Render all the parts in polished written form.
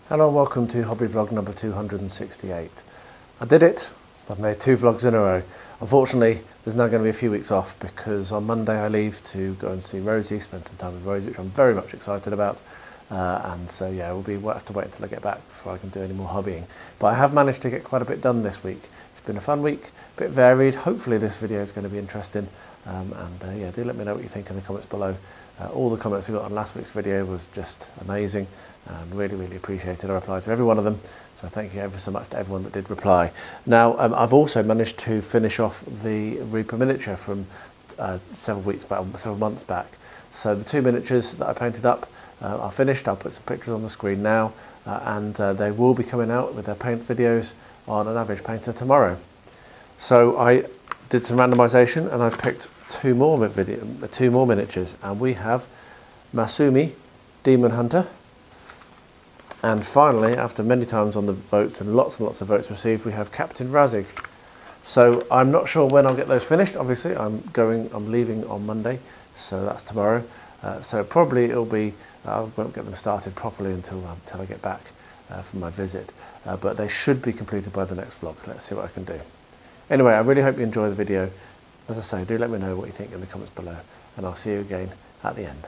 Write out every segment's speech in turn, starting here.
Hello and welcome to hobby vlog number 268. I did it. I've made 2 vlogs in a row. Unfortunately, there's now going to be a few weeks off because on Monday I leave to go and see Rosie, spend some time with Rosie, which I'm very much excited about. And so yeah, we'll have to wait until I get back before I can do any more hobbying. But I have managed to get quite a bit done this week. It's been a fun week, a bit varied. Hopefully this video is going to be interesting. Yeah, do let me know what you think in the comments below. All the comments I got on last week's video was just amazing and really appreciated. I replied to every one of them, so thank you ever so much to everyone that did reply. Now I've also managed to finish off the Reaper miniature from several months back. So the 2 miniatures that I painted up are finished. I'll put some pictures on the screen now, and they will be coming out with their paint videos on An Average Painter tomorrow. So I did some randomisation and I've picked 2 more miniatures, and we have Masumi, Demon Hunter, and finally, after many times on the votes and lots of votes received, we have Captain Razig. So I'm not sure when I'll get those finished. Obviously, I'm leaving on Monday, so that's tomorrow. So probably it'll be, I won't get them started properly until I get back from my visit. But they should be completed by the next vlog. Let's see what I can do. Anyway, I really hope you enjoy the video. As I say, do let me know what you think in the comments below, and I'll see you again at the end.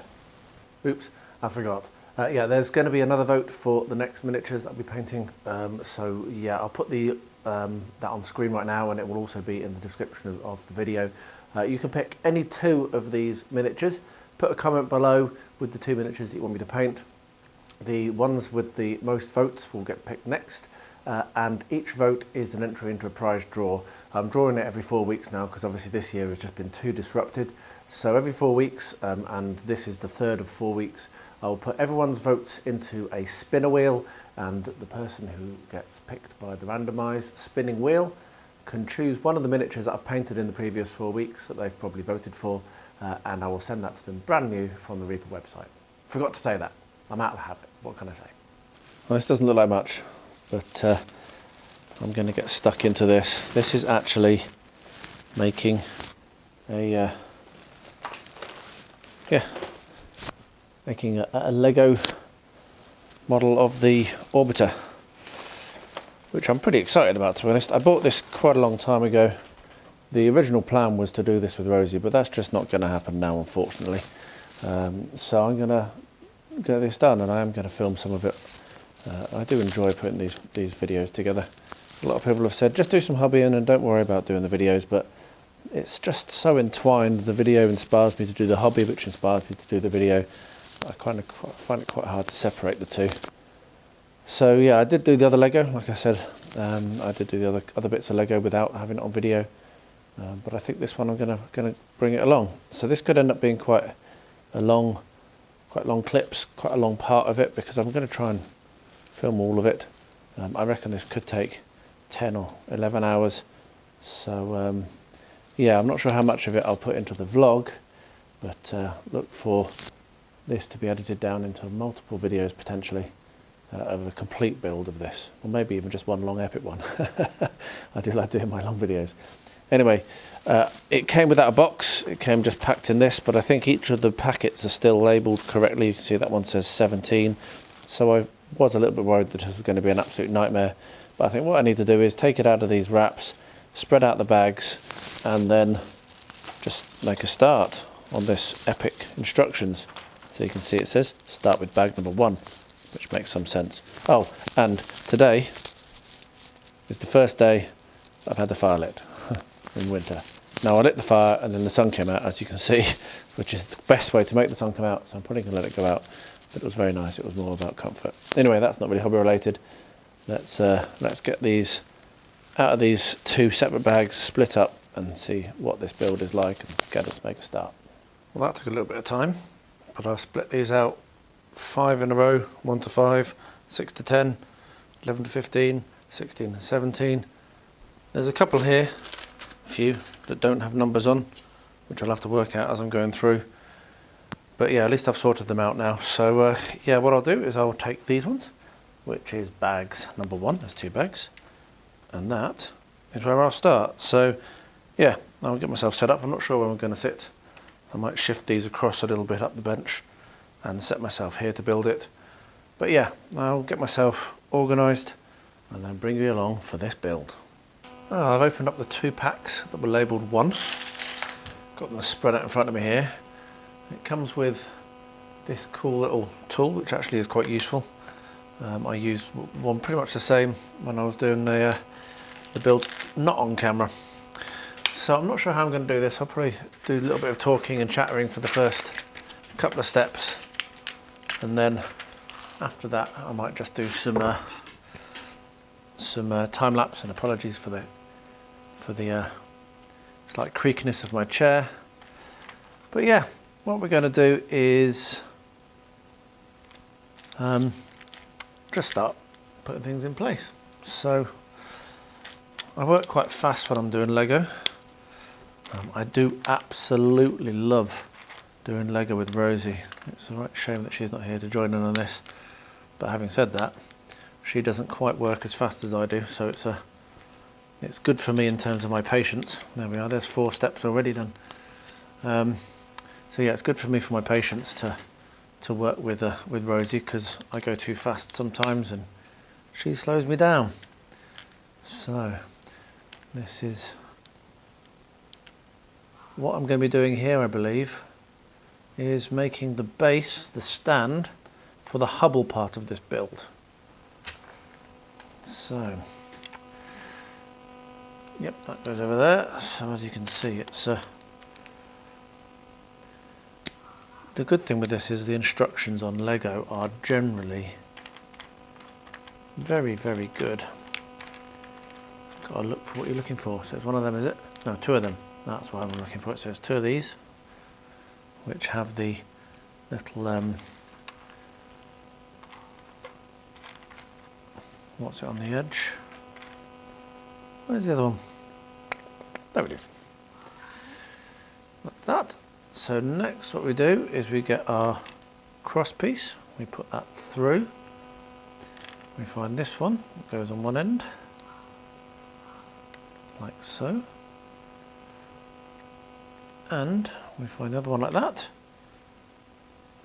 Oops, I forgot. Yeah, there's going to be another vote for the next miniatures that I'll be painting. So yeah, I'll put that on screen right now, and it will also be in the description of the video. You can pick any 2 of these miniatures. Put a comment below with the 2 miniatures that you want me to paint. The ones with the most votes will get picked next, and each vote is an entry into a prize draw. I'm drawing it every 4 weeks now because obviously this year has just been too disrupted. So every 4 weeks, and this is the 3rd of 4 weeks, I'll put everyone's votes into a spinner wheel, and the person who gets picked by the randomised spinning wheel can choose one of the miniatures that I've painted in the previous 4 weeks that they've probably voted for, and I will send that to them brand new from the Reaper website. Forgot to say that. I'm out of habit. What can I say? Well, this doesn't look like much, but I'm going to get stuck into this. This is actually making a a Lego model of the orbiter, which I'm pretty excited about, to be honest. I bought this quite a long time ago. The original plan was to do this with Rosie, but that's just not going to happen now, unfortunately. So I'm going to get this done, and I am going to film some of it. I do enjoy putting these videos together. A lot of people have said, just do some hobbying and don't worry about doing the videos, but it's just so entwined. The video inspires me to do the hobby, which inspires me to do the video. I kind of find it quite hard to separate the 2. So yeah, I did do the other Lego, like I said. I did do the other bits of Lego without having it on video. But I think this one I'm gonna bring it along. So this could end up being quite long clips, quite a long part of it, because I'm going to try and film all of it. I reckon this could take 10 or 11 hours. So yeah, I'm not sure how much of it I'll put into the vlog, but look for this to be edited down into multiple videos potentially of a complete build of this, or maybe even just one long epic one. I do like doing my long videos. Anyway, it came without a box. It came just packed in this, but I think each of the packets are still labelled correctly. You can see that one says 17. So I was a little bit worried that this was going to be an absolute nightmare. But I think what I need to do is take it out of these wraps, spread out the bags, and then just make a start on this epic instructions. So you can see it says start with bag number 1, which makes some sense. Oh, and today is the first day I've had the fire lit in winter. Now I lit the fire and then the sun came out, as you can see, which is the best way to make the sun come out, so I'm probably going to let it go out. But it was very nice. It was more about comfort. Anyway, that's not really hobby related. Let's get these out of these 2 separate bags, split up, and see what this build is like, and get us to make a start. Well, that took a little bit of time, but I've split these out 5 in a row, 1 to 5, 6 to 10, 11 to 15, 16 to 17. There's a couple here, a few, that don't have numbers on, which I'll have to work out as I'm going through. But yeah, at least I've sorted them out now. So yeah, what I'll do is I'll take these ones which is bags number 1. There's 2 bags, and that is where I'll start. So yeah, I'll get myself set up. I'm not sure where I'm going to sit. I might shift these across a little bit up the bench and set myself here to build it. But yeah, I'll get myself organised and then bring you along for this build. I've opened up the 2 packs that were labelled 1. Got them spread out in front of me here. It comes with this cool little tool, which actually is quite useful. I used one pretty much the same when I was doing the build not on camera. So I'm not sure how I'm going to do this. I'll probably do a little bit of talking and chattering for the first couple of steps, and then after that I might just do some time lapse. And apologies for the slight creakiness of my chair. But yeah, what we're going to do is just start putting things in place. So I work quite fast when I'm doing Lego. I do absolutely love doing Lego with Rosie. It's a right shame that she's not here to join in on this. But having said that, she doesn't quite work as fast as I do, so it's good for me in terms of my patience. There we are, there's 4 steps already done. So yeah, it's good for me for my patience to work with Rosie, because I go too fast sometimes and she slows me down. So this is what I'm going to be doing here, I believe, is making the base, the stand, for the Hubble part of this build. So, yep, that goes over there. So as you can see, it's the good thing with this is the instructions on Lego are generally very, very good. Got to look for what you're looking for. So it's one of them, is it? No, 2 of them. That's what I'm looking for. So there's 2 of these, which have the little what's it on the edge? Where's the other one? There it is. Like that. So next what we do is we get our cross piece, we put that through, we find this one, it goes on one end, like so, and we find the other one like that,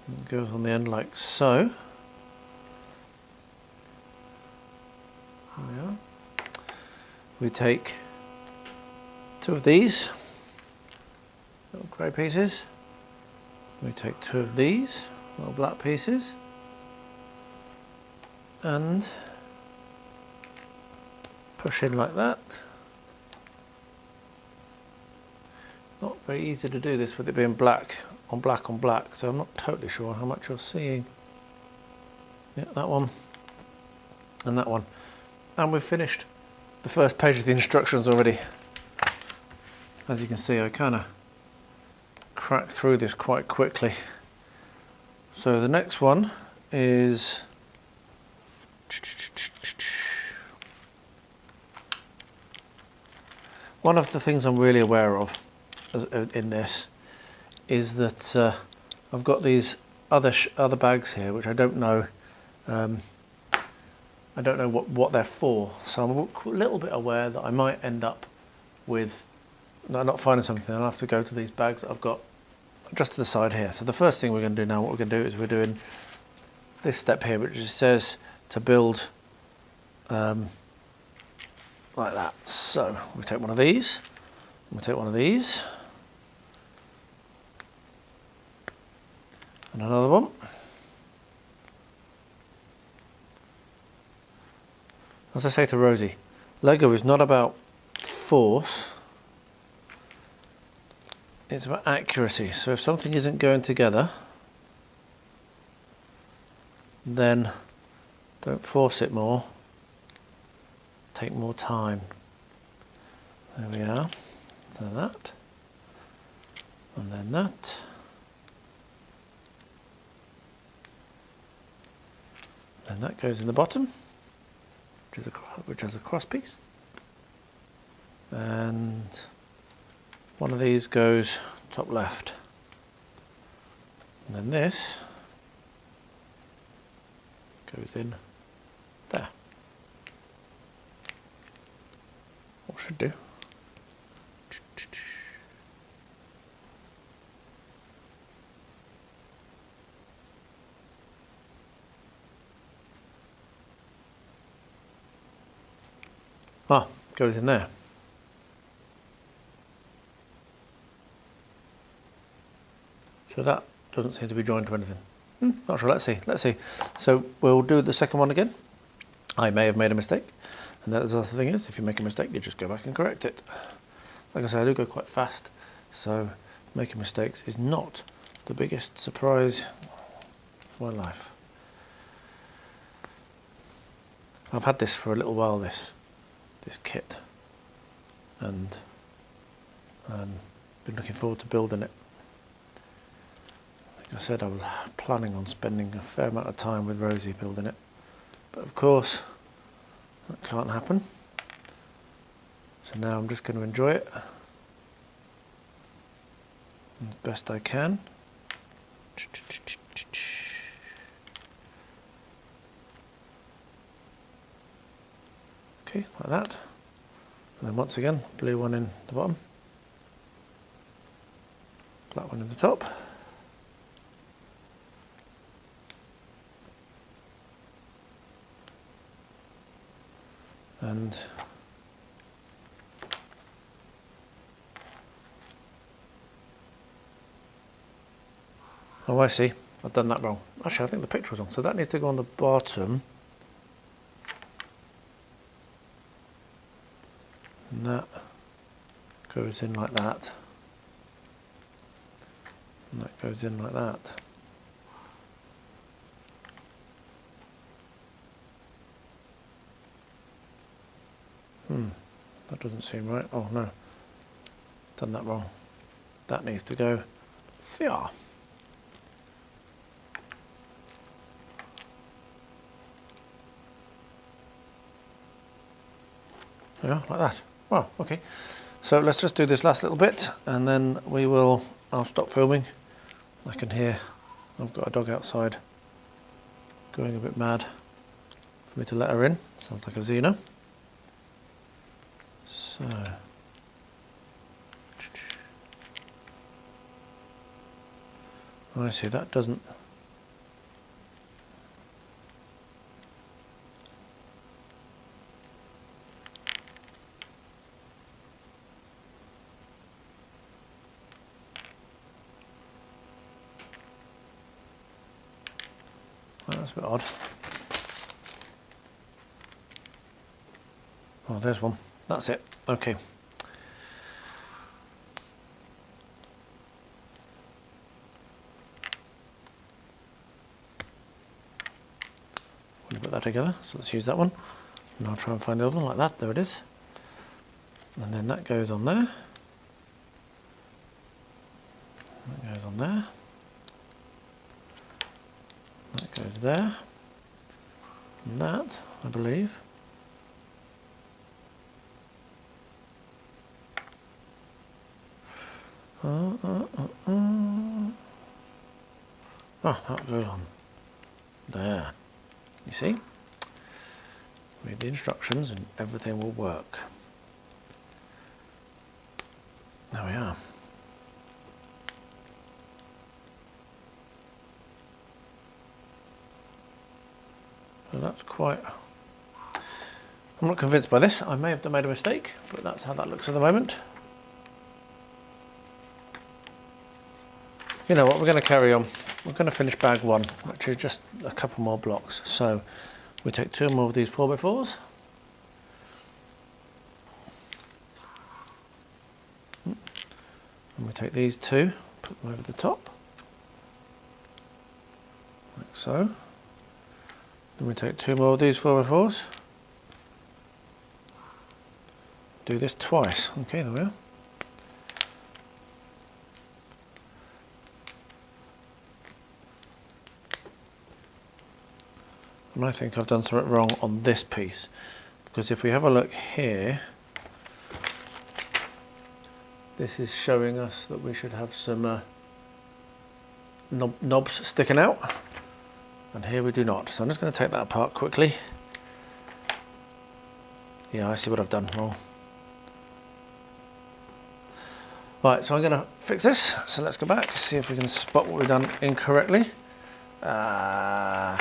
it goes on the end like so. There we are. We take 2 of these little grey pieces, we take 2 of these little black pieces and push in like that. Not very easy to do this with it being black on black on black, so I'm not totally sure how much you're seeing. Yeah, that one and that one. And we've finished the first page of the instructions already. As you can see, I kind of cracked through this quite quickly. So the next one is one of the things I'm really aware of in this is that I've got these other bags here which I don't know what they're for, so I'm a little bit aware that I might end up with not finding something. I'll have to go to these bags that I've got just to the side here. So the first thing we're going to do now, what we're going to do is we're doing this step here, which just says to build like that. So we take one of these, and we take one of these, and another one. As I say to Rosie, Lego is not about force, it's about accuracy. So if something isn't going together, then don't force it more, take more time. There we are, then that, and then that. And that goes in the bottom, which has a cross piece, and one of these goes top left, and then this goes in should do. Ah, goes in there. So that doesn't seem to be joined to anything. Not sure, let's see. So we'll do the second one again. I may have made a mistake. And the other thing is, if you make a mistake, you just go back and correct it. Like I say, I do go quite fast. So making mistakes is not the biggest surprise of my life. I've had this for a little while, this kit, and been looking forward to building it. Like I said, I was planning on spending a fair amount of time with Rosie building it, but of course that can't happen. So now I'm just going to enjoy it as best I can. Okay, like that. And then once again, blue one in the bottom, black one in the top. And oh, I see, I've done that wrong. Actually, I think the picture was wrong, so that needs to go on the bottom. And that goes in like that. And that goes in like that. That doesn't seem right. Oh no, done that wrong. That needs to go there. Yeah, like that. Wow, okay. So let's just do this last little bit and then I'll stop filming. I can hear I've got a dog outside going a bit mad for me to let her in. Sounds like a Xena. So I see that doesn't. Well, that's a bit odd. Oh, there's one. That's it. Okay. We'll put that together. So let's use that one. And I'll try and find the other one like that. There it is. And then that goes on there. That goes on there. That goes there. And that, I believe. Oh, that goes on there. You see? Read the instructions and everything will work. There we are. So that's quite. I'm not convinced by this. I may have made a mistake, but that's how that looks at the moment. You know what, we're going to carry on. We're going to finish bag one, which is just a couple more blocks. So we take two more of these 4x4s. And we take these two, put them over the top, like so. Then we take two more of these 4x4s. Do this twice. Okay, there we are. And I think I've done something wrong on this piece, because if we have a look here, this is showing us that we should have some knobs sticking out, and here we do not. So I'm just going to take that apart quickly. Yeah, I see what I've done wrong. Right, so I'm going to fix this. So let's go back, see if we can spot what we've done incorrectly. Right,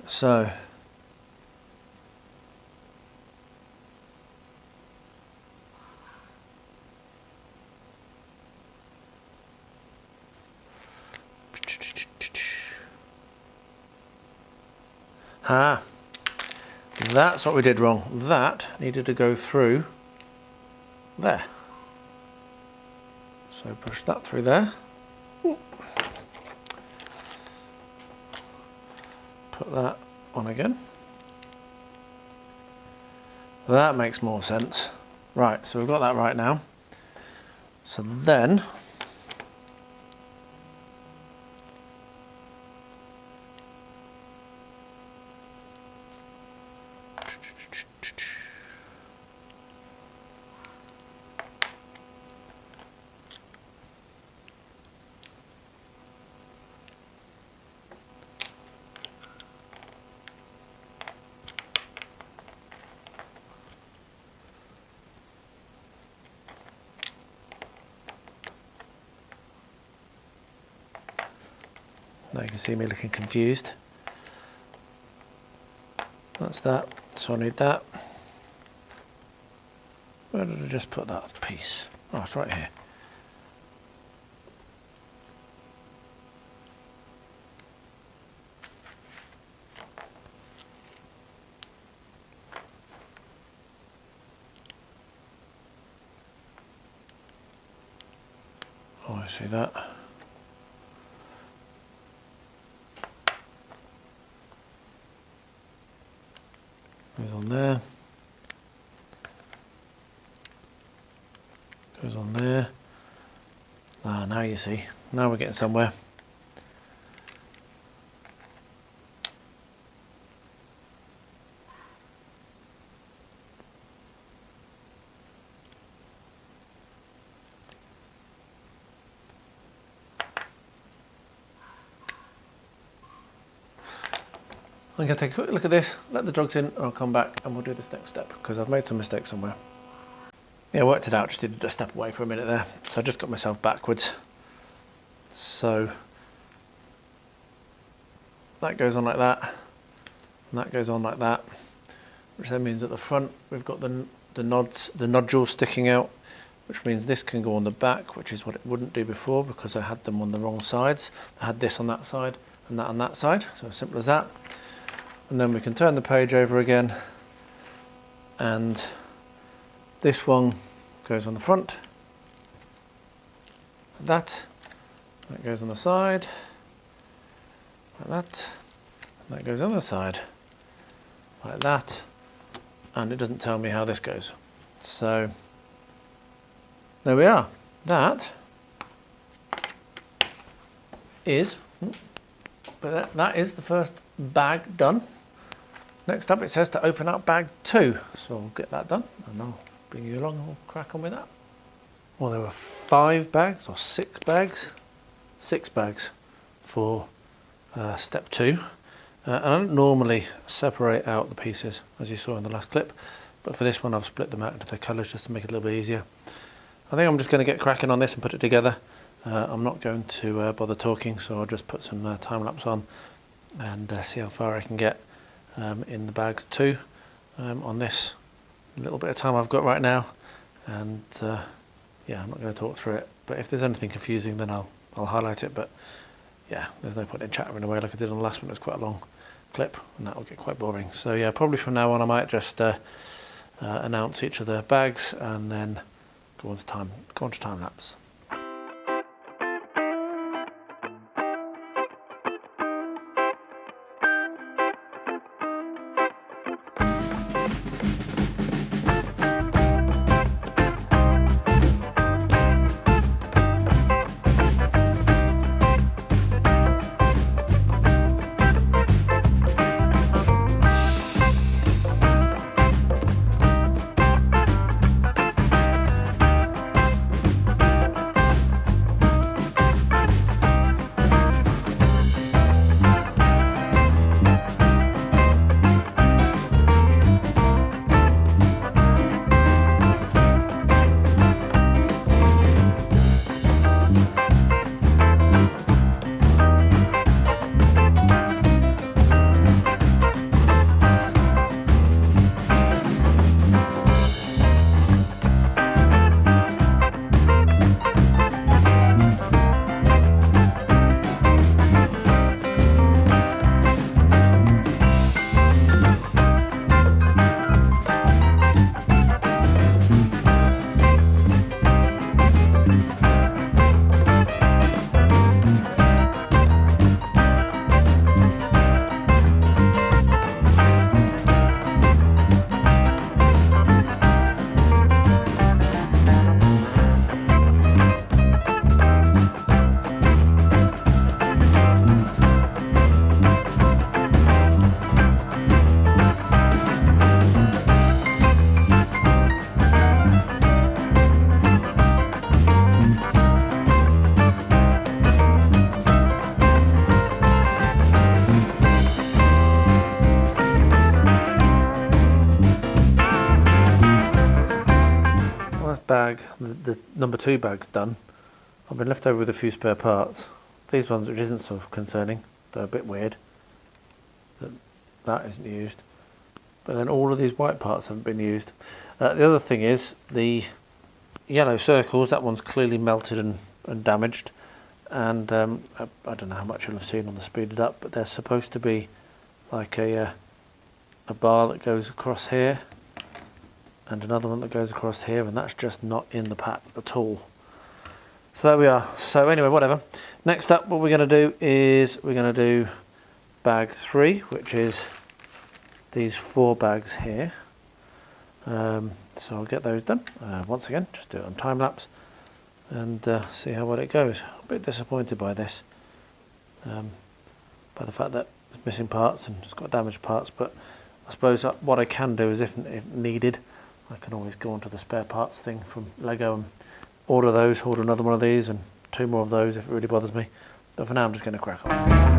so that's what we did wrong. That needed to go through there. So push that through there. Put that on again. That makes more sense. Right, so we've got that right now. So then now you can see me looking confused. That's that, so I need that. Where did I just put that piece? Oh, it's right here. Oh, I see that. Goes on there. Goes on there. Ah, now you see. Now we're getting somewhere. I'm going to take a quick look at this, let the drugs in, and I'll come back and we'll do this next step because I've made some mistakes somewhere. Yeah, I worked it out, just did a step away for a minute there. So I just got myself backwards. So that goes on like that, and that goes on like that, which then means at the front we've got the nodules sticking out, which means this can go on the back, which is what it wouldn't do before because I had them on the wrong sides. I had this on that side and that on that side, so as simple as that. And then we can turn the page over again, and this one goes on the front, like that goes on the side, like that, and that goes on the side, like that, and it doesn't tell me how this goes. So there we are. That is, but that is the first bag done. Next up it says to open up bag 2, so I'll get that done and I'll bring you along and we'll crack on with that. Well, there were 5 bags or 6 bags? 6 bags for step 2. And I don't normally separate out the pieces as you saw in the last clip, but for this one I've split them out into the colours just to make it a little bit easier. I think I'm just going to get cracking on this and put it together. I'm not going to bother talking, so I'll just put some time lapse on and see how far I can get in the bags too on this little bit of time I've got right now. And yeah, I'm not going to talk through it, but if there's anything confusing then I'll highlight it. But yeah, there's no point in chattering away like I did on the last one. It was quite a long clip and that will get quite boring. So yeah, probably from now on I might just announce each of the bags and then go on to time lapse. bag, the number 2 bag's done. I've been left over with a few spare parts. These ones, which isn't so concerning, they're a bit weird. That isn't used. But then all of these white parts haven't been used. The other thing is the yellow circles, that one's clearly melted and damaged. And I don't know how much you'll have seen on the speeded up, but there's supposed to be like a bar that goes across here and another one that goes across here, and that's just not in the pack at all. So there we are. So anyway, whatever. Next up, what we're going to do is we're going to do bag 3, which is these 4 bags here. So I'll get those done. Once again, just do it on time lapse and see how well it goes. I'm a bit disappointed by this, by the fact that it's missing parts and it's got damaged parts, but I suppose what I can do is if needed, I can always go onto the spare parts thing from Lego and order another one of these and 2 more of those if it really bothers me. But for now I'm just going to crack on.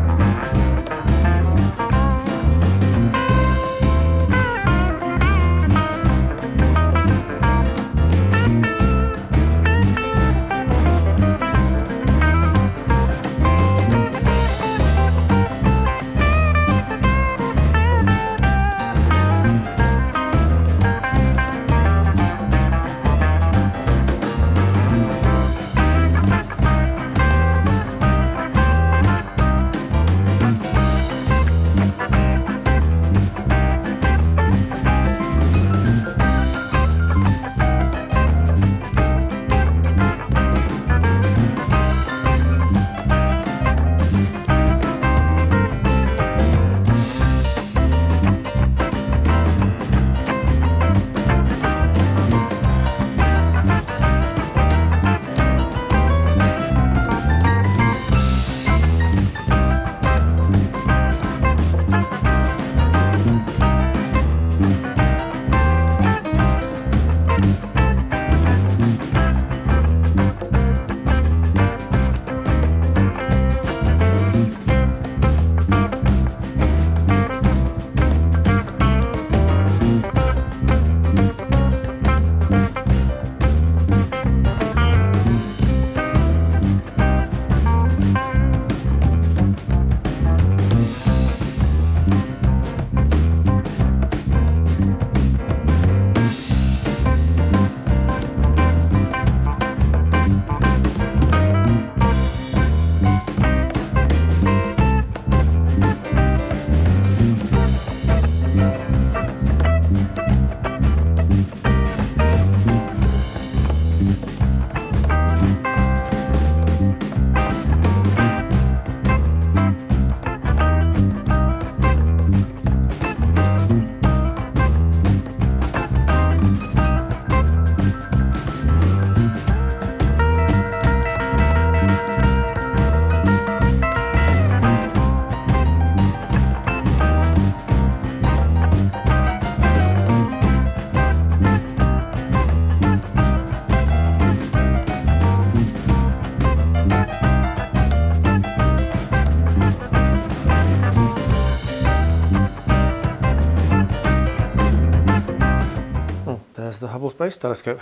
The Hubble Space Telescope.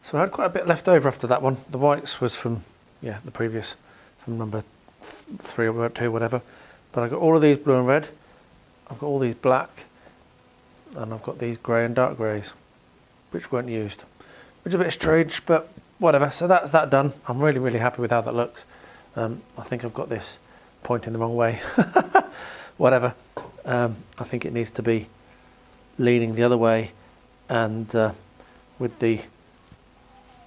So I had quite a bit left over after that one. The whites was from the previous, from number 3 or 2, whatever. But I got all of these blue and red. I've got all these black, and I've got these grey and dark greys, which weren't used, which is a bit strange, but whatever. So that's that done. I'm really happy with how that looks. I think I've got this pointing the wrong way. Whatever. I think it needs to be leaning the other way, and with the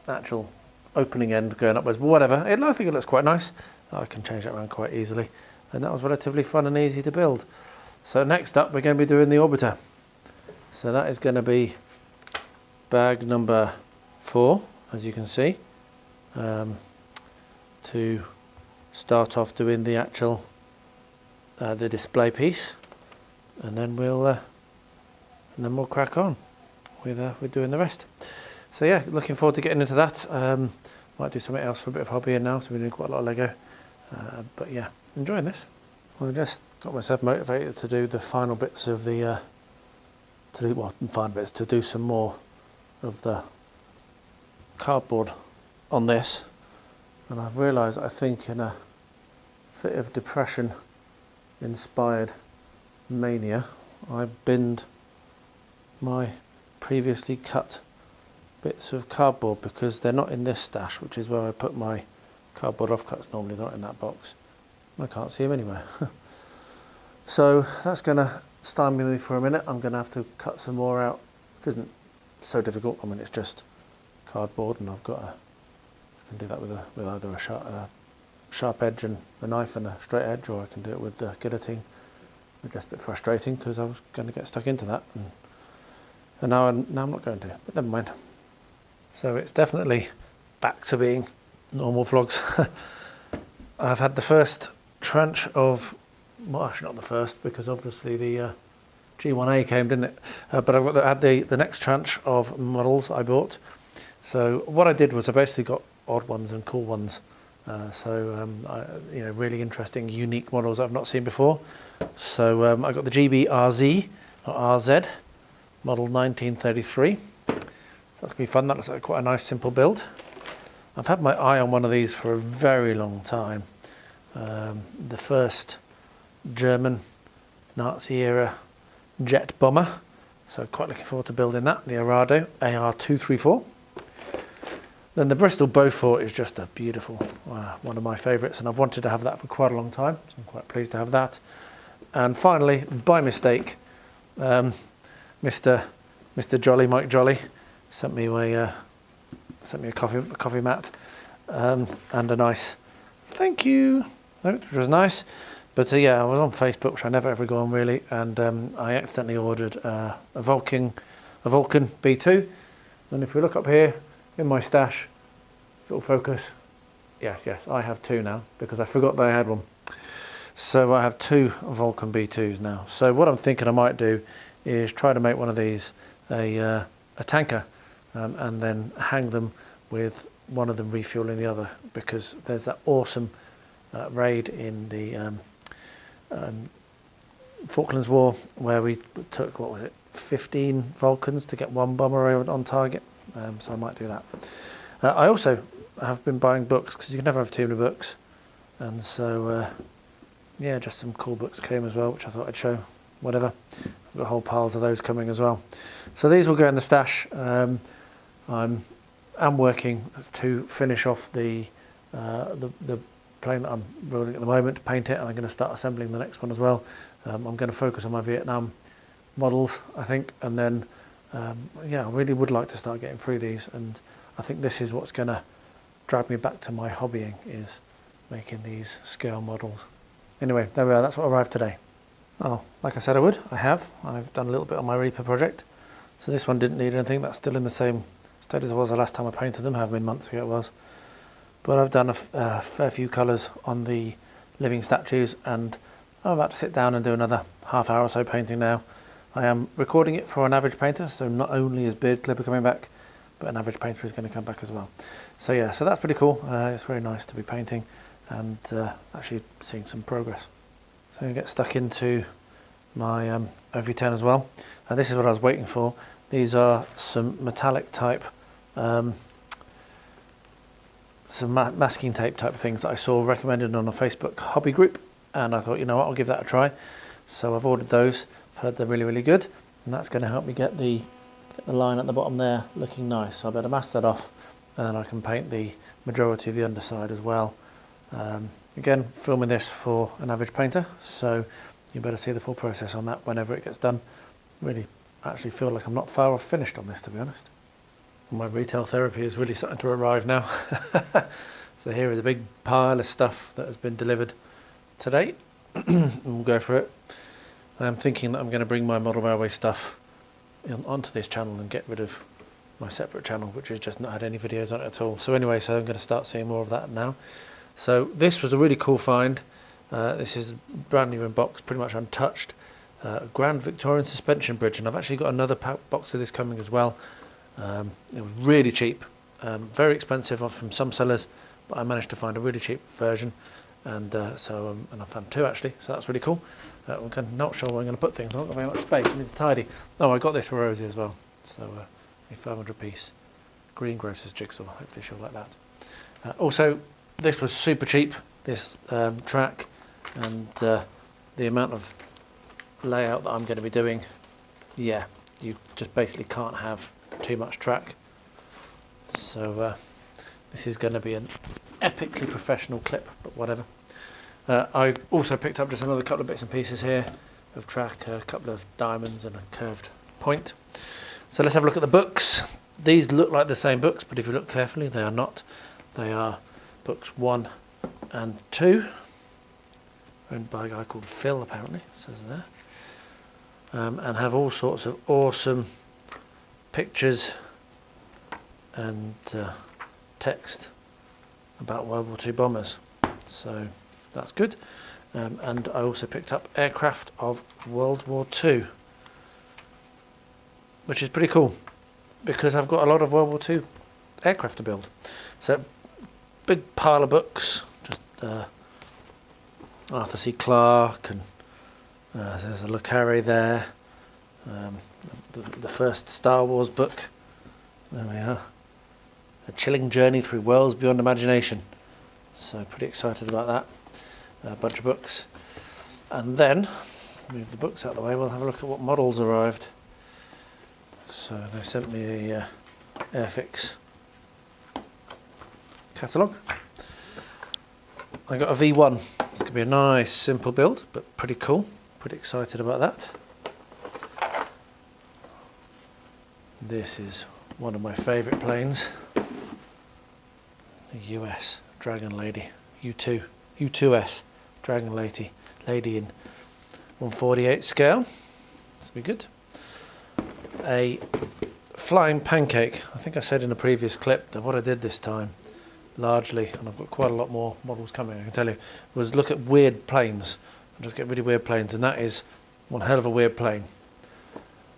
actual opening end going upwards, but whatever. I think it looks quite nice. I can change that around quite easily, and that was relatively fun and easy to build. So next up, we're going to be doing the orbiter. So that is going to be bag number 4, as you can see, to start off doing the actual the display piece, and then we'll crack on with doing the rest. So yeah, looking forward to getting into that. Might do something else for a bit of hobbying now, so we're doing quite a lot of Lego. But yeah, enjoying this. Well, I just got myself motivated to do the final bits of the to do some more of the cardboard on this, and I've realised, I think in a fit of depression inspired mania, I binned my previously cut bits of cardboard because they're not in this stash, which is where I put my cardboard offcuts, normally not in that box. I can't see them anywhere. So that's going to stymie me for a minute. I'm going to have to cut some more out. It isn't so difficult. I mean, it's just cardboard, and I've got I can do that with either a sharp edge and a knife and a straight edge, or I can do it with the guillotine. It's just a bit frustrating because I was going to get stuck into that, and now I'm not going to, but never mind. So it's definitely back to being normal vlogs. I've had the first tranche of, well, actually not the first, because obviously the G1A came, didn't it? But I've had the next tranche of models I bought. So what I did was I basically got odd ones and cool ones. Really interesting, unique models I've not seen before. So I got the GBRZ, or RZ, model 1933. That's going to be fun. That looks like quite a nice simple build. I've had my eye on one of these for a very long time. The first German Nazi era jet bomber. So quite looking forward to building that, the Arado AR234. Then the Bristol Beaufort is just a beautiful, one of my favourites, and I've wanted to have that for quite a long time, so I'm quite pleased to have that. And finally, by mistake, Mr. Jolly, Mike Jolly, sent me a coffee mat and a nice thank you note, which was nice. But I was on Facebook, which I never ever go on really, and I accidentally ordered a Vulcan B2. And if we look up here in my stash, if it'll focus, yes, I have two now because I forgot that I had one. So I have two Vulcan B2s now. So what I'm thinking I might do is try to make one of these a tanker, and then hang them with one of them refueling the other, because there's that awesome raid in the Falklands War where we took, 15 Vulcans to get one bomber on target. So I might do that. I also have been buying books, because you can never have too many books, and so just some cool books came as well, which I thought I'd show. Whatever, I've got whole piles of those coming as well. So these will go in the stash. I'm working to finish off the plane that I'm building at the moment, to paint it, and I'm going to start assembling the next one as well. I'm going to focus on my Vietnam models, I think, and then I really would like to start getting through these, and I think this is what's going to drag me back to my hobbying, is making these scale models. Anyway, there we are, that's what arrived today. Oh, like I said I would, I've done a little bit on my Reaper project. So this one didn't need anything, that's still in the same state as it was the last time I painted them, have been months ago it was. But I've done a fair few colours on the living statues, and I'm about to sit down and do another half hour or so painting now. I am recording it for an average painter, so not only is Beard Clipper coming back, but an average painter is going to come back as well. So so that's pretty cool. It's very nice to be painting and actually seeing some progress. So I'm going to get stuck into my OV-10 as well. This is what I was waiting for. These are some metallic type, some masking tape type of things that I saw recommended on a Facebook hobby group, and I thought, you know what, I'll give that a try. So I've ordered those. I've heard they're really, really good, and that's going to help me get the line at the bottom there looking nice. So I better mask that off, and then I can paint the majority of the underside as well. Again, filming this for an average painter, so you better see the full process on that whenever it gets done. Really actually feel like I'm not far off finished on this, to be honest. My retail therapy is really starting to arrive now. So here is a big pile of stuff that has been delivered today. And we'll go for it. I'm thinking that I'm going to bring my model railway stuff onto this channel and get rid of my separate channel, which has just not had any videos on it at all. So anyway, so I'm going to start seeing more of that now. So this was a really cool find. This is brand new in box, pretty much untouched. Grand Victorian suspension bridge, and I've actually got another box of this coming as well. It was really cheap, very expensive from some sellers, but I managed to find a really cheap version, and and I found two actually, so that's really cool. I'm not sure where I'm going to put things. I've not got very much space. I need to tidy. Oh, I got this for Rosie as well, so a 500 piece greengrocer's jigsaw. Hopefully she'll like that. Also, this was super cheap, this track, and the amount of layout that I'm going to be doing, yeah, you just basically can't have too much track. So this is going to be an epically professional clip, but whatever. I also picked up just another couple of bits and pieces here of track, a couple of diamonds and a curved point. So let's have a look at the books. These look like the same books, but if you look carefully, they are not. They are books 1 and 2, owned by a guy called Phil, apparently, it says there, and have all sorts of awesome pictures and text about World War II bombers. So that's good. And I also picked up Aircraft of World War II, which is pretty cool because I've got a lot of World War II aircraft to build. So big pile of books, just Arthur C. Clarke, and there's a Le Carré there, the first Star Wars book, there we are, A Chilling Journey Through Worlds Beyond Imagination. So pretty excited about that. A bunch of books, and then move the books out of the way. We'll have a look at what models arrived. So they sent me a Airfix catalogue. I got a V1. It's going to be a nice simple build, but pretty cool. Pretty excited about that. This is one of my favourite planes, the US Dragon Lady U2S Dragon Lady in 1/48 scale. This will be good. A flying pancake. I think I said in a previous clip that what I did this time, largely, and I've got quite a lot more models coming, I can tell you, was look at weird planes. I just get really weird planes, and that is one hell of a weird plane.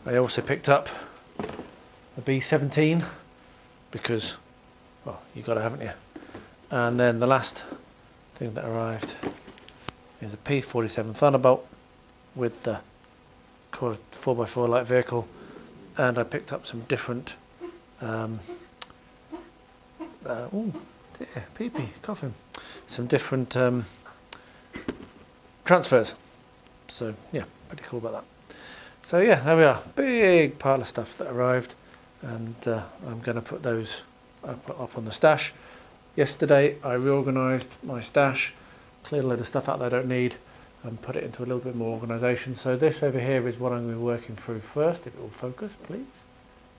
I also picked up a B-17 because, well, you got to, haven't you? And then the last thing that arrived is a P-47 Thunderbolt with the 4x4 light vehicle, and I picked up some different oh dear, pee-pee, coughing, some different transfers. So yeah, pretty cool about that. So yeah, there we are, big pile of stuff that arrived, and I'm going to put those up on the stash. Yesterday I reorganised my stash, cleared a load of stuff out that I don't need, and put it into a little bit more organisation. So this over here is what I'm going to be working through first. If it will focus, please.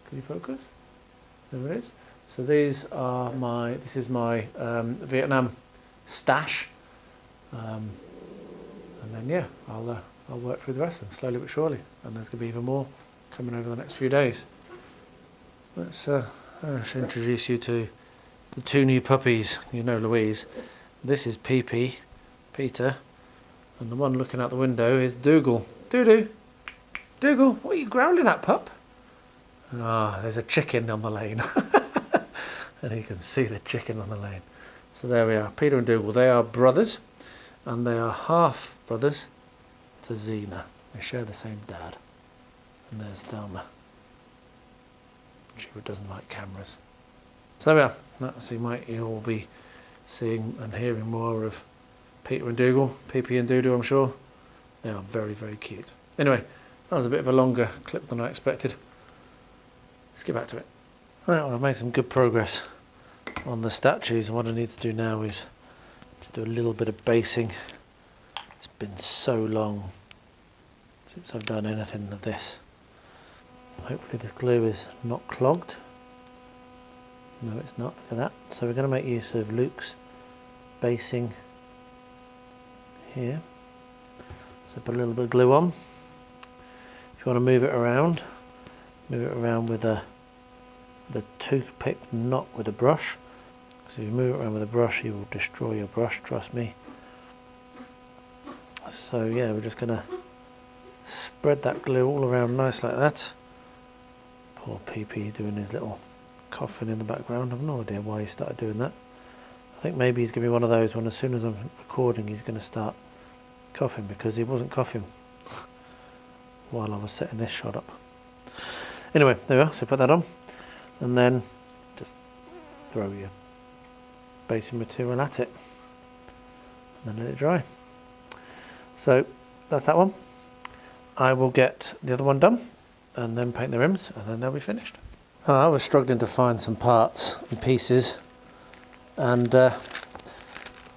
Can you focus? There it is. So this is my Vietnam stash, and then yeah, I'll work through the rest of them slowly but surely, and there's going to be even more coming over the next few days. Let's introduce you to the two new puppies. You know Louise. This is PP, Peter, and the one looking out the window is Dougal. Doo-doo! Dougal, what are you growling at, pup? Ah, there's a chicken on the lane. And you can see the chicken on the lane. So there we are, Peter and Dougal. They are brothers, and they are half brothers to Xena. They share the same dad. And there's Thelma. She doesn't like cameras. So there we are. That's you might all be seeing and hearing more of Peter and Dougal, PP and Doodoo, I'm sure. They are very, very cute. Anyway, that was a bit of a longer clip than I expected. Let's get back to it. Right, well, I've made some good progress on the statues, and what I need to do now is just do a little bit of basing. It's been so long since I've done anything of this. Hopefully the glue is not clogged. No, it's not. Look at that. So we're going to make use of Luke's basing here. So put a little bit of glue on. If you want to move it around with the toothpick, not with a brush. So if you move it around with a brush, you will destroy your brush, trust me. So yeah, we're just going to spread that glue all around nice like that. Poor PP doing his little coughing in the background. I've no idea why he started doing that. I think maybe he's going to be one of those when as soon as I'm recording he's going to start coughing, because he wasn't coughing while I was setting this shot up. Anyway, there we are, so put that on, and then just throw your basing material at it and then let it dry. So that's that one. I will get the other one done and then paint the rims and then they'll be finished. I was struggling to find some parts and pieces, and I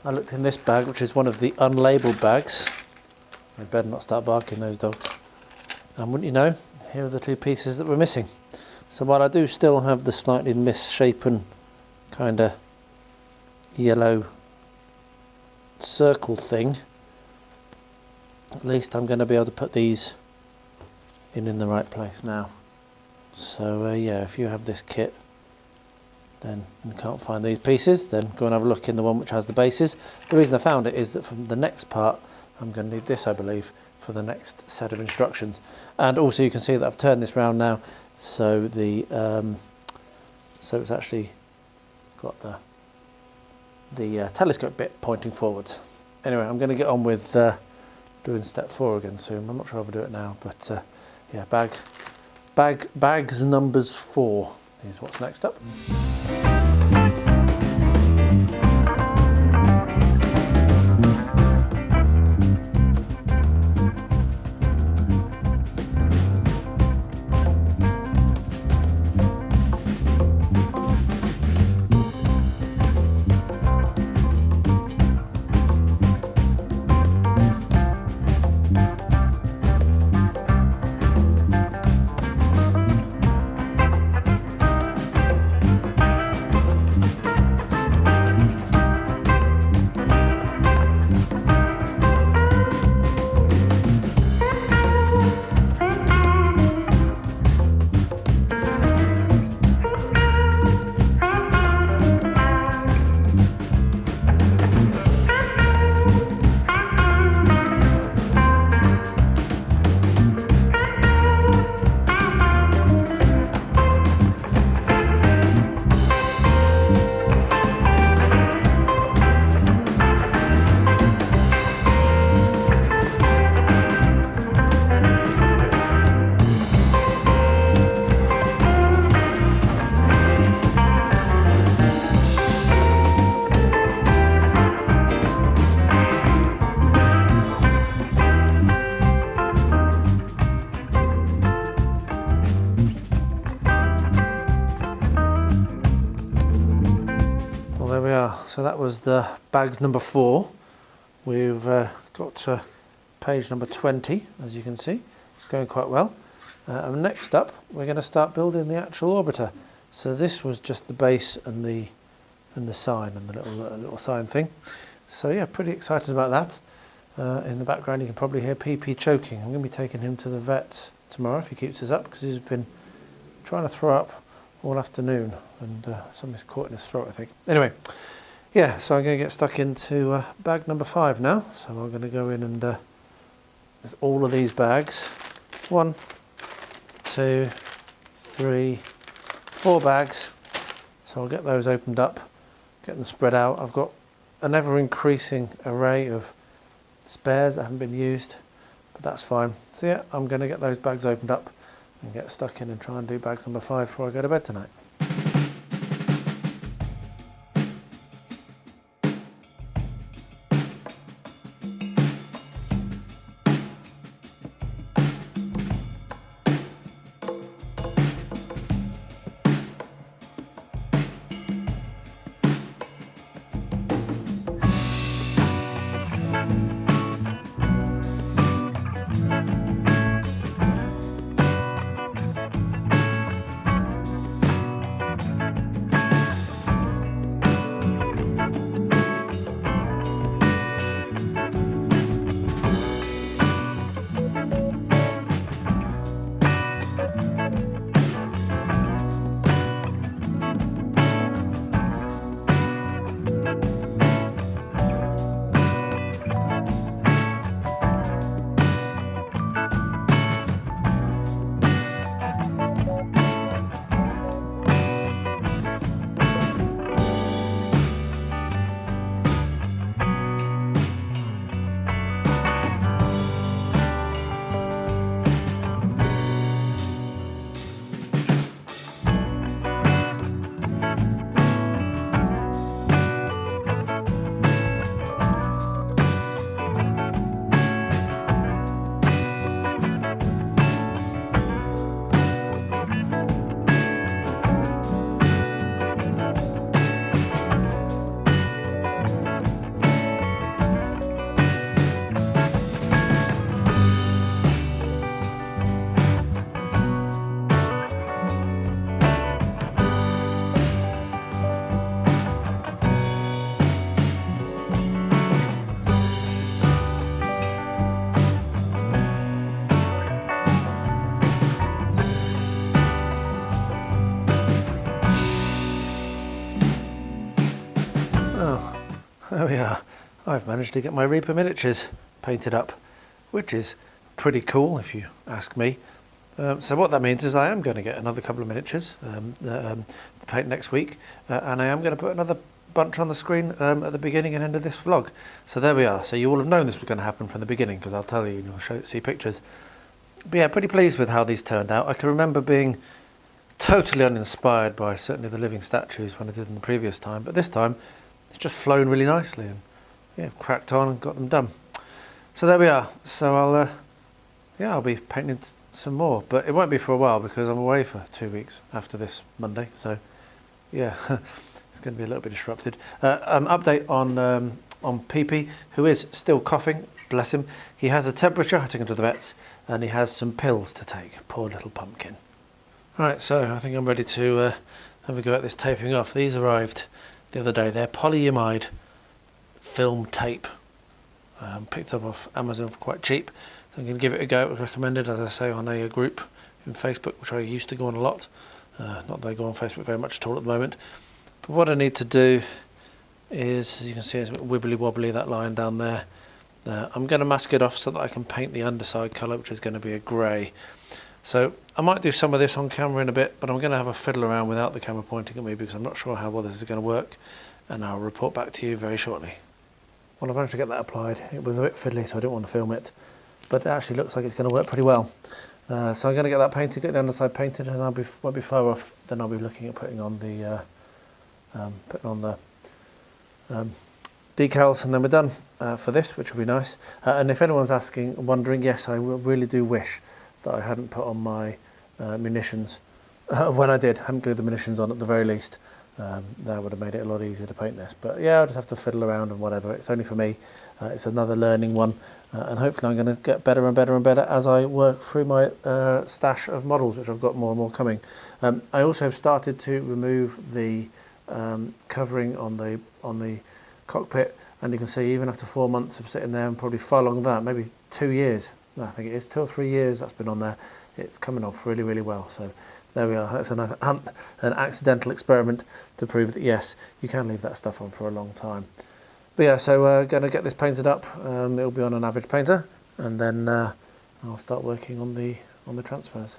looked in this bag, which is one of the unlabelled bags. I better not start barking, those dogs. And wouldn't you know, here are the two pieces that we're missing. So while I do still have the slightly misshapen kind of yellow circle thing, at least I'm going to be able to put these in the right place now. So yeah, if you have this kit then you can't find these pieces, then go and have a look in the one which has the bases. The reason I found it is that from the next part I'm going to need this, I believe, for the next set of instructions. And also you can see that I've turned this round now, so the so it's actually got the telescope bit pointing forwards. Anyway, I'm going to get on with doing step 4 again soon. I'm not sure if I'll do it now, but yeah, bags numbers 4 is what's next up. So that was the bags number 4. We've got to page number 20, as you can see. It's going quite well. And next up, we're going to start building the actual orbiter. So this was just the base and the sign and the little sign thing. So yeah, pretty excited about that. In the background, you can probably hear PP choking. I'm going to be taking him to the vet tomorrow if he keeps us up, because he's been trying to throw up all afternoon, and something's caught in his throat, I think. Anyway. Yeah, so I'm going to get stuck into bag number 5 now. So I'm going to go in and there's all of these bags. 1, 2, 3, 4 bags. So I'll get those opened up, get them spread out. I've got an ever-increasing array of spares that haven't been used, but that's fine. So yeah, I'm going to get those bags opened up and get stuck in and try and do bags number 5 before I go to bed tonight. There we are. I've managed to get my Reaper miniatures painted up, which is pretty cool if you ask me. So what that means is I am going to get another couple of miniatures to paint next week, and I am going to put another bunch on the screen at the beginning and end of this vlog. So there we are. So you all have known this was going to happen from the beginning, because I'll tell you, you'll see pictures. But yeah, pretty pleased with how these turned out. I can remember being totally uninspired by certainly the living statues when I did them the previous time, but this time it's just flown really nicely, and yeah, cracked on and got them done. So there we are. So I'll be painting some more, but it won't be for a while because I'm away for 2 weeks after this Monday. So yeah, it's going to be a little bit disrupted. Update on PP, who is still coughing. Bless him. He has a temperature. I took him to the vets, and he has some pills to take. Poor little pumpkin. Right, so I think I'm ready to have a go at this taping off. These arrived the other day. They're polyamide film tape. Picked up off Amazon for quite cheap. So I'm going to give it a go. It was recommended, as I say, on a group in Facebook, which I used to go on a lot. Not that I go on Facebook very much at all at the moment. But what I need to do is, as you can see, it's a bit wibbly wobbly, that line down there. I'm going to mask it off so that I can paint the underside colour, which is going to be a grey. So I might do some of this on camera in a bit, but I'm going to have a fiddle around without the camera pointing at me because I'm not sure how well this is going to work, and I'll report back to you very shortly. Well, I've managed to get that applied. It was a bit fiddly, so I didn't want to film it, but it actually looks like it's going to work pretty well. So I'm going to get that painted, get the underside painted, and won't be far off. Then I'll be looking at putting on the decals, and then we're done for this, which will be nice. And if anyone's wondering, yes, I really do wish that I hadn't put on my munitions when I did. Hadn't glued the munitions on at the very least. That would have made it a lot easier to paint this. But yeah, I'll just have to fiddle around and whatever. It's only for me. It's another learning one, and hopefully I'm going to get better and better and better as I work through my stash of models, which I've got more and more coming. I also have started to remove the covering on the cockpit, and you can see even after 4 months of sitting there, and probably far longer than that, maybe 2 years. I think it is 2 or 3 years that's been on there. It's coming off really, really well. So there we are. That's an accidental experiment to prove that yes, you can leave that stuff on for a long time. But yeah, so we're going to get this painted up. It'll be on an average painter, and then I'll start working on the transfers.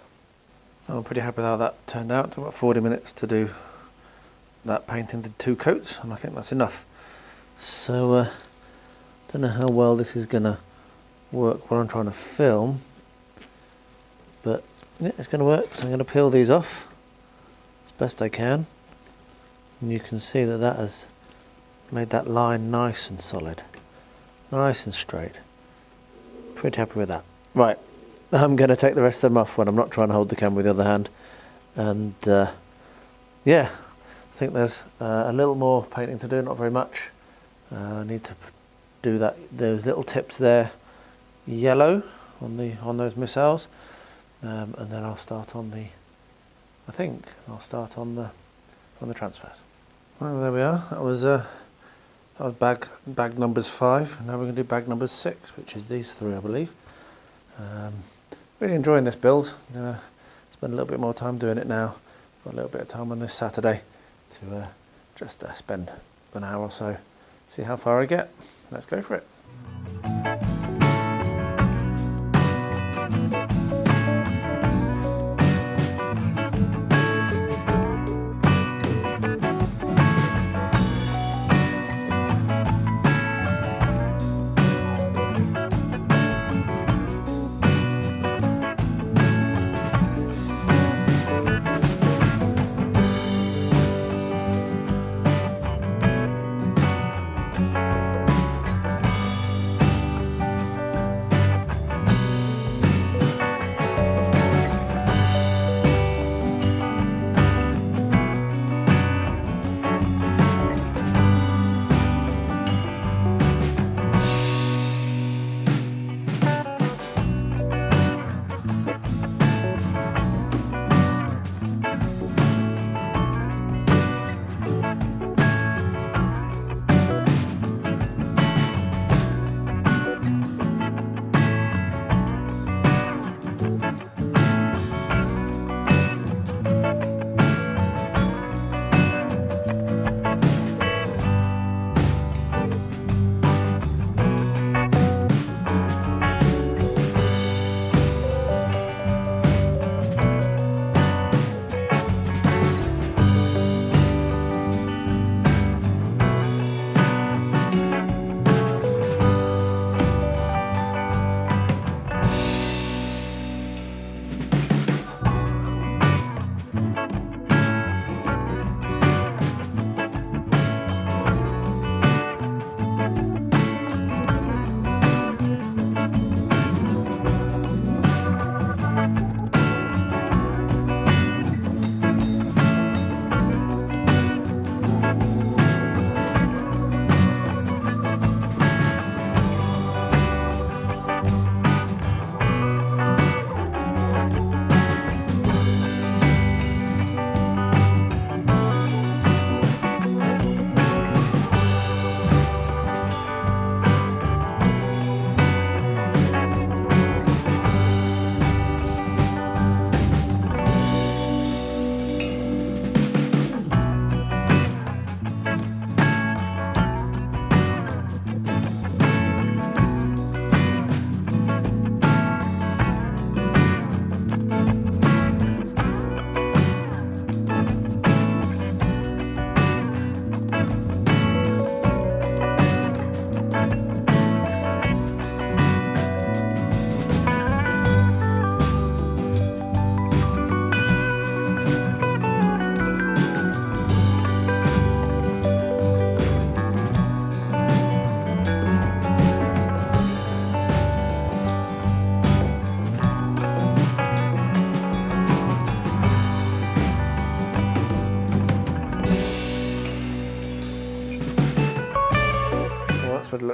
I'm pretty happy with how that turned out. It took about 40 minutes to do that painting, did 2 coats, and I think that's enough. So don't know how well this is going to work what I'm trying to film, but yeah, it's going to work. So I'm going to peel these off as best I can, and you can see that that has made that line nice and solid, nice and straight. Pretty happy with that. Right, I'm going to take the rest of them off when I'm not trying to hold the camera with the other hand, and yeah, I think there's a little more painting to do, not very much. I need to do that. Those little tips there, yellow on those missiles, and then I'll start on the. I think I'll start on the transfers. Well, there we are. That was bag numbers 5. And now we're going to do bag numbers 6, which is these 3, I believe. Really enjoying this build. I'm going to spend a little bit more time doing it now. Got a little bit of time on this Saturday to just spend an hour or so. See how far I get. Let's go for it.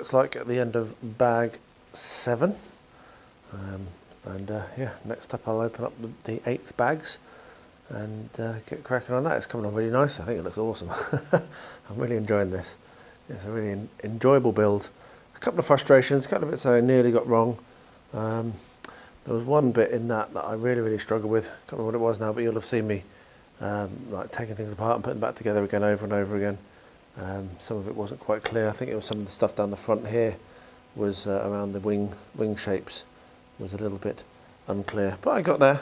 looks like at the end of bag 7. Yeah, next up I'll open up the 8th bags and get cracking on that. It's coming on really nice. I think it looks awesome. I'm really enjoying this. It's a really enjoyable build. A couple of frustrations, a couple of bits I nearly got wrong. There was one bit in that I really struggled with. Can't remember what it was now, but you'll have seen me like taking things apart and putting them back together again over and over again. Some of it wasn't quite clear. I think it was some of the stuff down the front here was around the wing shapes was a little bit unclear, but I got there.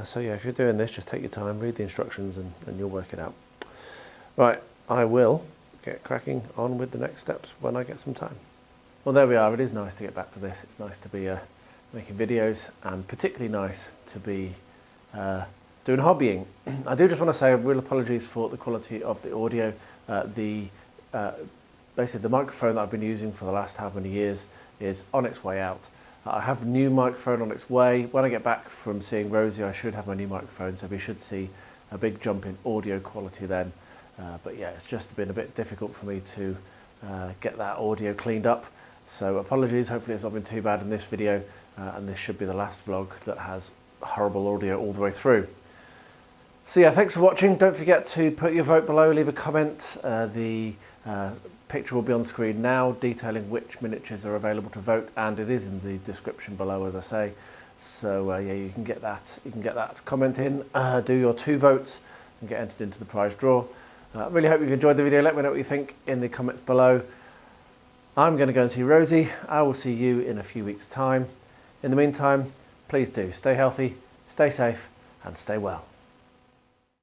So yeah, if you're doing this, just take your time, read the instructions, and you'll work it out. Right, I will get cracking on with the next steps when I get some time. Well, there we are. It is nice to get back to this. It's nice to be making videos, and particularly nice to be doing hobbying. I do just want to say real apologies for the quality of the audio. Basically the microphone that I've been using for the last how many years is on its way out. I have a new microphone on its way. When I get back from seeing Rosie, I should have my new microphone, so we should see a big jump in audio quality then. But yeah, it's just been a bit difficult for me to get that audio cleaned up. So apologies, hopefully it's not been too bad in this video, and this should be the last vlog that has horrible audio all the way through. So yeah, thanks for watching. Don't forget to put your vote below, leave a comment. The picture will be on screen now detailing which miniatures are available to vote, and it is in the description below, as I say. So yeah, you can get that comment in, do your 2 votes and get entered into the prize draw. Really hope you've enjoyed the video. Let me know what you think in the comments below. I'm going to go and see Rosie. I will see you in a few weeks' time. In the meantime, please do stay healthy, stay safe, and stay well.